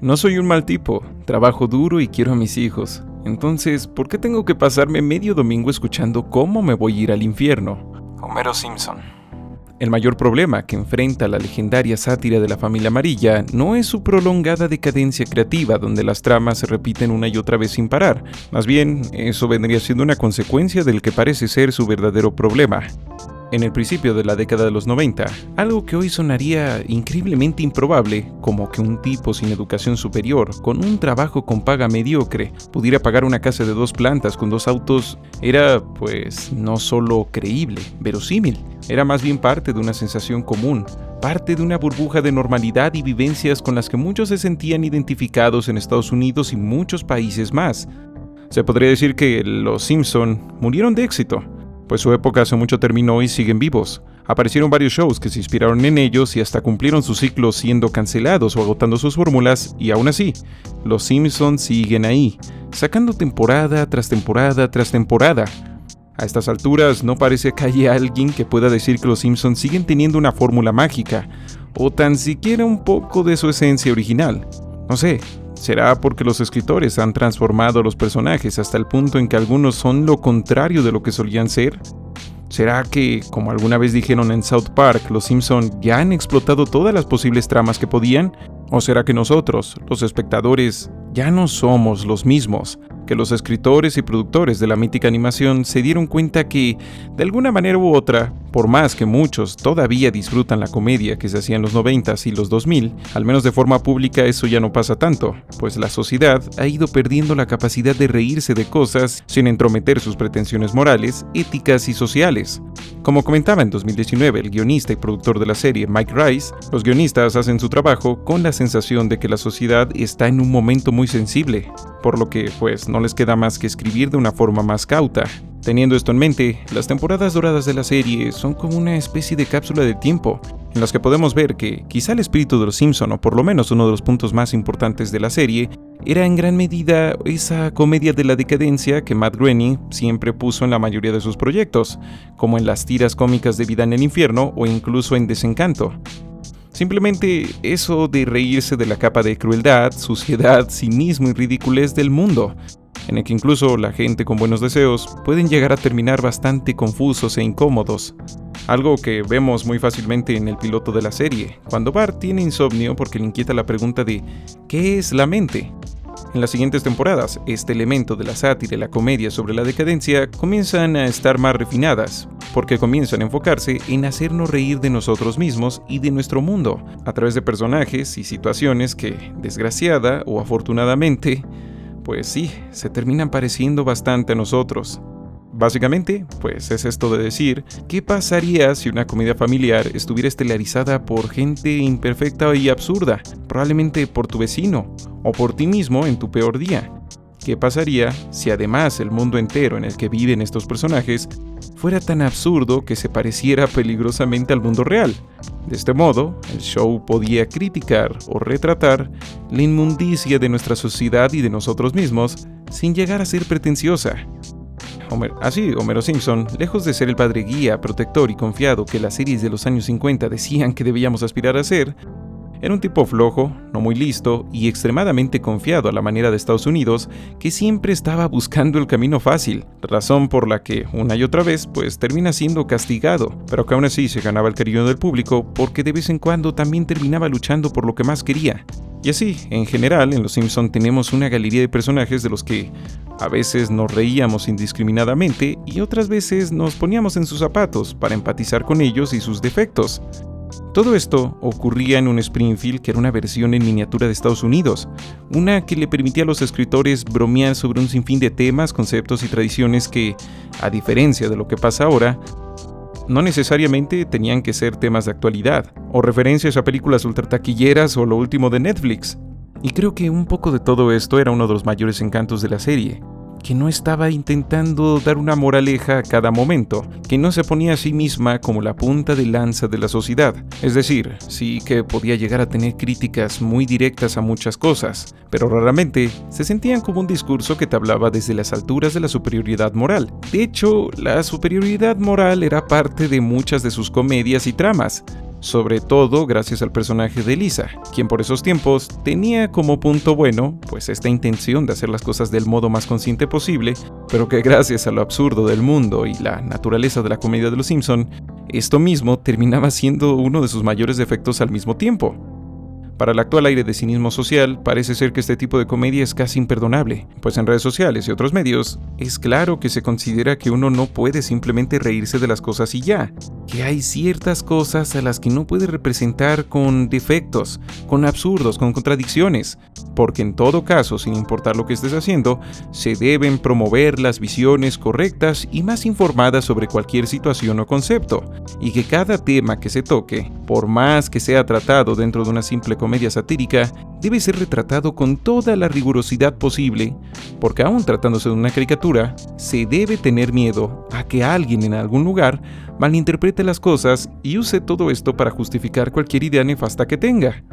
No soy un mal tipo, trabajo duro y quiero a mis hijos. Entonces, ¿por qué tengo que pasarme medio domingo escuchando cómo me voy a ir al infierno? Homero Simpson. El mayor problema que enfrenta la legendaria sátira de la familia amarilla no es su prolongada decadencia creativa, donde las tramas se repiten una y otra vez sin parar. Más bien, eso vendría siendo una consecuencia del que parece ser su verdadero problema. En el principio de la década de los 90, algo que hoy sonaría increíblemente improbable, como que un tipo sin educación superior, con un trabajo con paga mediocre, pudiera pagar una casa de 2 plantas con 2 autos, era, pues, no solo creíble, verosímil, era más bien parte de una sensación común, parte de una burbuja de normalidad y vivencias con las que muchos se sentían identificados en Estados Unidos y muchos países más. Se podría decir que los Simpson murieron de éxito, pues su época hace mucho terminó y siguen vivos. Aparecieron varios shows que se inspiraron en ellos y hasta cumplieron sus ciclos siendo cancelados o agotando sus fórmulas, y aún así, los Simpsons siguen ahí, sacando temporada tras temporada tras temporada. A estas alturas no parece que haya alguien que pueda decir que los Simpsons siguen teniendo una fórmula mágica, o tan siquiera un poco de su esencia original. No sé, ¿será porque los escritores han transformado a los personajes hasta el punto en que algunos son lo contrario de lo que solían ser? ¿Será que, como alguna vez dijeron en South Park, los Simpson ya han explotado todas las posibles tramas que podían? ¿O será que nosotros, los espectadores, ya no somos los mismos? Que los escritores y productores de la mítica animación se dieron cuenta que, de alguna manera u otra, por más que muchos todavía disfrutan la comedia que se hacía en los 90s y los 2000, al menos de forma pública eso ya no pasa tanto, pues la sociedad ha ido perdiendo la capacidad de reírse de cosas sin entrometer sus pretensiones morales, éticas y sociales. Como comentaba en 2019 el guionista y productor de la serie Mike Rice, los guionistas hacen su trabajo con la sensación de que la sociedad está en un momento muy sensible, por lo que pues no les queda más que escribir de una forma más cauta. Teniendo esto en mente, las temporadas doradas de la serie son como una especie de cápsula de tiempo, en las que podemos ver que quizá el espíritu de los Simpson, o por lo menos uno de los puntos más importantes de la serie, era en gran medida esa comedia de la decadencia que Matt Groening siempre puso en la mayoría de sus proyectos, como en las tiras cómicas de Vida en el Infierno o incluso en Desencanto. Simplemente eso de reírse de la capa de crueldad, suciedad, cinismo y ridiculez del mundo, en el que incluso la gente con buenos deseos pueden llegar a terminar bastante confusos e incómodos. Algo que vemos muy fácilmente en el piloto de la serie, cuando Bart tiene insomnio porque le inquieta la pregunta de ¿qué es la mente? En las siguientes temporadas, este elemento de la sátira y la comedia sobre la decadencia comienzan a estar más refinadas, porque comienzan a enfocarse en hacernos reír de nosotros mismos y de nuestro mundo, a través de personajes y situaciones que, desgraciada o afortunadamente, pues sí, se terminan pareciendo bastante a nosotros. Básicamente, pues es esto de decir, ¿qué pasaría si una comedia familiar estuviera estelarizada por gente imperfecta y absurda? Probablemente por tu vecino, o por ti mismo en tu peor día. ¿Qué pasaría si además el mundo entero en el que viven estos personajes fuera tan absurdo que se pareciera peligrosamente al mundo real? De este modo, el show podía criticar o retratar la inmundicia de nuestra sociedad y de nosotros mismos sin llegar a ser pretenciosa. Homero Simpson, lejos de ser el padre guía, protector y confiado que las series de los años 50 decían que debíamos aspirar a ser, era un tipo flojo, no muy listo y extremadamente confiado a la manera de Estados Unidos, que siempre estaba buscando el camino fácil, razón por la que una y otra vez pues termina siendo castigado, pero que aún así se ganaba el cariño del público porque de vez en cuando también terminaba luchando por lo que más quería. Y así, en general, en Los Simpson tenemos una galería de personajes de los que a veces nos reíamos indiscriminadamente y otras veces nos poníamos en sus zapatos para empatizar con ellos y sus defectos. Todo esto ocurría en un Springfield que era una versión en miniatura de Estados Unidos, una que le permitía a los escritores bromear sobre un sinfín de temas, conceptos y tradiciones que, a diferencia de lo que pasa ahora, no necesariamente tenían que ser temas de actualidad, o referencias a películas ultrataquilleras o lo último de Netflix. Y creo que un poco de todo esto era uno de los mayores encantos de la serie, que no estaba intentando dar una moraleja a cada momento, que no se ponía a sí misma como la punta de lanza de la sociedad. Es decir, sí que podía llegar a tener críticas muy directas a muchas cosas, pero raramente se sentían como un discurso que te hablaba desde las alturas de la superioridad moral. De hecho, la superioridad moral era parte de muchas de sus comedias y tramas, sobre todo gracias al personaje de Lisa, quien por esos tiempos tenía como punto bueno, pues esta intención de hacer las cosas del modo más consciente posible, pero que gracias a lo absurdo del mundo y la naturaleza de la comedia de los Simpson, esto mismo terminaba siendo uno de sus mayores defectos al mismo tiempo. Para el actual aire de cinismo social, parece ser que este tipo de comedia es casi imperdonable, pues en redes sociales y otros medios, es claro que se considera que uno no puede simplemente reírse de las cosas y ya, que hay ciertas cosas a las que no puede representar con defectos, con absurdos, con contradicciones, porque en todo caso, sin importar lo que estés haciendo, se deben promover las visiones correctas y más informadas sobre cualquier situación o concepto, y que cada tema que se toque, por más que sea tratado dentro de una simple comedia satírica, debe ser retratado con toda la rigurosidad posible, porque aún tratándose de una caricatura, se debe tener miedo a que alguien en algún lugar malinterprete las cosas y use todo esto para justificar cualquier idea nefasta que tenga.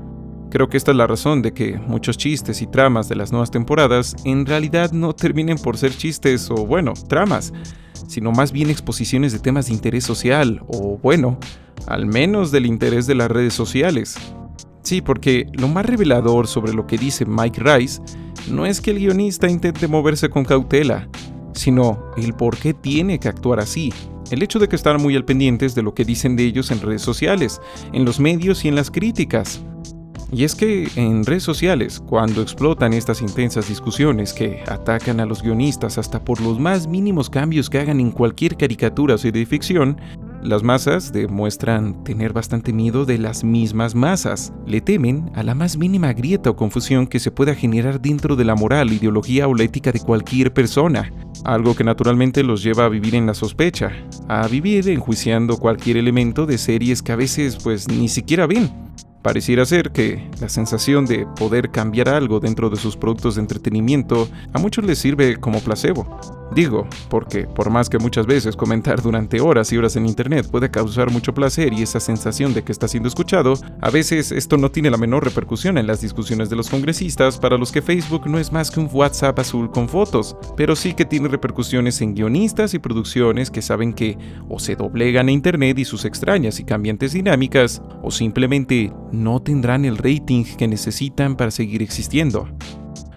Creo que esta es la razón de que muchos chistes y tramas de las nuevas temporadas en realidad no terminen por ser chistes o, bueno, tramas, sino más bien exposiciones de temas de interés social o, bueno, al menos del interés de las redes sociales. Sí, porque lo más revelador sobre lo que dice Mike Rice no es que el guionista intente moverse con cautela, sino el por qué tiene que actuar así. El hecho de que están muy al pendientes de lo que dicen de ellos en redes sociales, en los medios y en las críticas. Y es que en redes sociales, cuando explotan estas intensas discusiones que atacan a los guionistas hasta por los más mínimos cambios que hagan en cualquier caricatura o serie de ficción, las masas demuestran tener bastante miedo de las mismas masas. Le temen a la más mínima grieta o confusión que se pueda generar dentro de la moral, ideología o la ética de cualquier persona. Algo que naturalmente los lleva a vivir en la sospecha, a vivir enjuiciando cualquier elemento de series que a veces pues ni siquiera ven. Pareciera ser que la sensación de poder cambiar algo dentro de sus productos de entretenimiento a muchos les sirve como placebo. Digo, porque por más que muchas veces comentar durante horas y horas en internet puede causar mucho placer y esa sensación de que está siendo escuchado, a veces esto no tiene la menor repercusión en las discusiones de los congresistas para los que Facebook no es más que un WhatsApp azul con fotos, pero sí que tiene repercusiones en guionistas y producciones que saben que o se doblegan a internet y sus extrañas y cambiantes dinámicas, o simplemente no tendrán el rating que necesitan para seguir existiendo.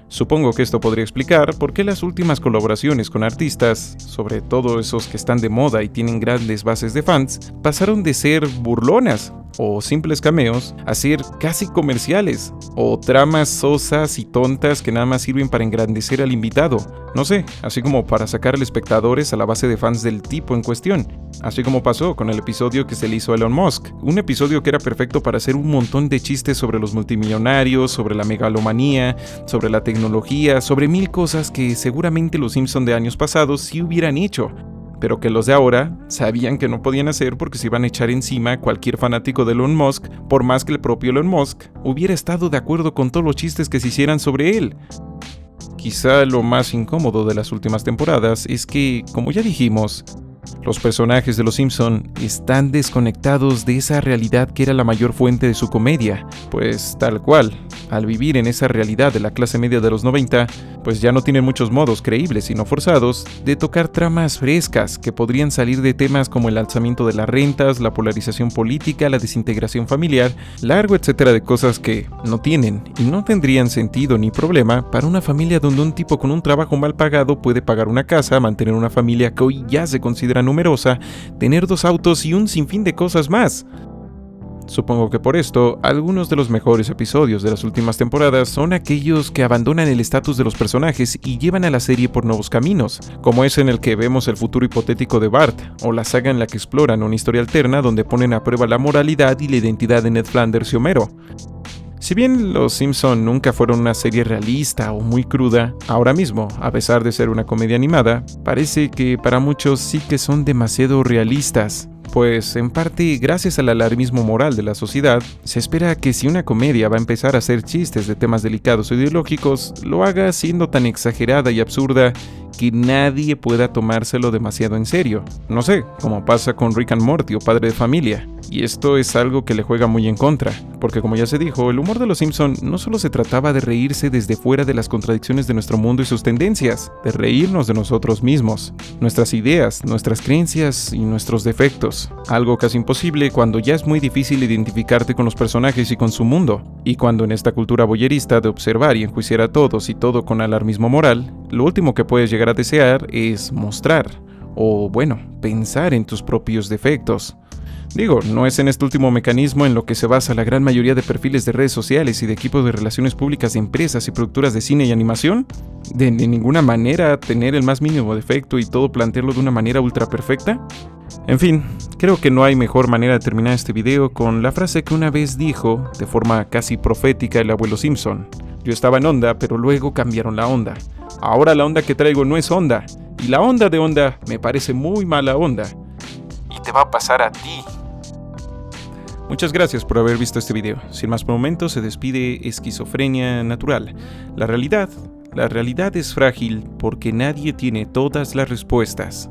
Supongo que esto podría explicar por qué las últimas colaboraciones con artistas, sobre todo esos que están de moda y tienen grandes bases de fans, pasaron de ser burlonas o simples cameos a ser casi comerciales o tramas sosas y tontas que nada más sirven para engrandecer al invitado. No sé, así como para sacar al espectadores a la base de fans del tipo en cuestión. Así como pasó con el episodio que se le hizo a Elon Musk, un episodio que era perfecto para hacer un montón de chistes sobre los multimillonarios, sobre la megalomanía, sobre la tecnología, sobre mil cosas que seguramente los Simpson de años pasados sí hubieran hecho, pero que los de ahora sabían que no podían hacer porque se iban a echar encima a cualquier fanático de Elon Musk, por más que el propio Elon Musk hubiera estado de acuerdo con todos los chistes que se hicieran sobre él. Quizá lo más incómodo de las últimas temporadas es que, como ya dijimos, los personajes de Los Simpson están desconectados de esa realidad que era la mayor fuente de su comedia, pues tal cual, al vivir en esa realidad de la clase media de los 90, pues ya no tienen muchos modos creíbles y no forzados de tocar tramas frescas que podrían salir de temas como el alzamiento de las rentas, la polarización política, la desintegración familiar, largo etcétera de cosas que no tienen y no tendrían sentido ni problema para una familia donde un tipo con un trabajo mal pagado puede pagar una casa, mantener una familia que hoy ya se considera numerosa, tener 2 autos y un sinfín de cosas más. Supongo que por esto, algunos de los mejores episodios de las últimas temporadas son aquellos que abandonan el estatus de los personajes y llevan a la serie por nuevos caminos, como ese en el que vemos el futuro hipotético de Bart, o la saga en la que exploran una historia alterna donde ponen a prueba la moralidad y la identidad de Ned Flanders y Homero. Si bien Los Simpson nunca fueron una serie realista o muy cruda, ahora mismo, a pesar de ser una comedia animada, parece que para muchos sí que son demasiado realistas. Pues, en parte, gracias al alarmismo moral de la sociedad, se espera que si una comedia va a empezar a hacer chistes de temas delicados o ideológicos, lo haga siendo tan exagerada y absurda que nadie pueda tomárselo demasiado en serio. No sé, como pasa con Rick and Morty o Padre de Familia. Y esto es algo que le juega muy en contra, porque como ya se dijo, el humor de los Simpson no solo se trataba de reírse desde fuera de las contradicciones de nuestro mundo y sus tendencias, de reírnos de nosotros mismos, nuestras ideas, nuestras creencias y nuestros defectos. Algo casi imposible cuando ya es muy difícil identificarte con los personajes y con su mundo. Y cuando en esta cultura voyerista de observar y enjuiciar a todos y todo con alarmismo moral, lo último que puedes llegar a desear es mostrar, o bueno, pensar en tus propios defectos. Digo, no es en este último mecanismo en lo que se basa la gran mayoría de perfiles de redes sociales y de equipos de relaciones públicas de empresas y productoras de cine y animación. De ninguna manera tener el más mínimo defecto y todo plantearlo de una manera ultra perfecta. En fin, creo que no hay mejor manera de terminar este video con la frase que una vez dijo, de forma casi profética, el abuelo Simpson. Yo estaba en onda, pero luego cambiaron la onda. Ahora la onda que traigo no es onda, y la onda de onda me parece muy mala onda. Y te va a pasar a ti. Muchas gracias por haber visto este video. Sin más por el momento, se despide Esquizofrenia Natural. La realidad es frágil porque nadie tiene todas las respuestas.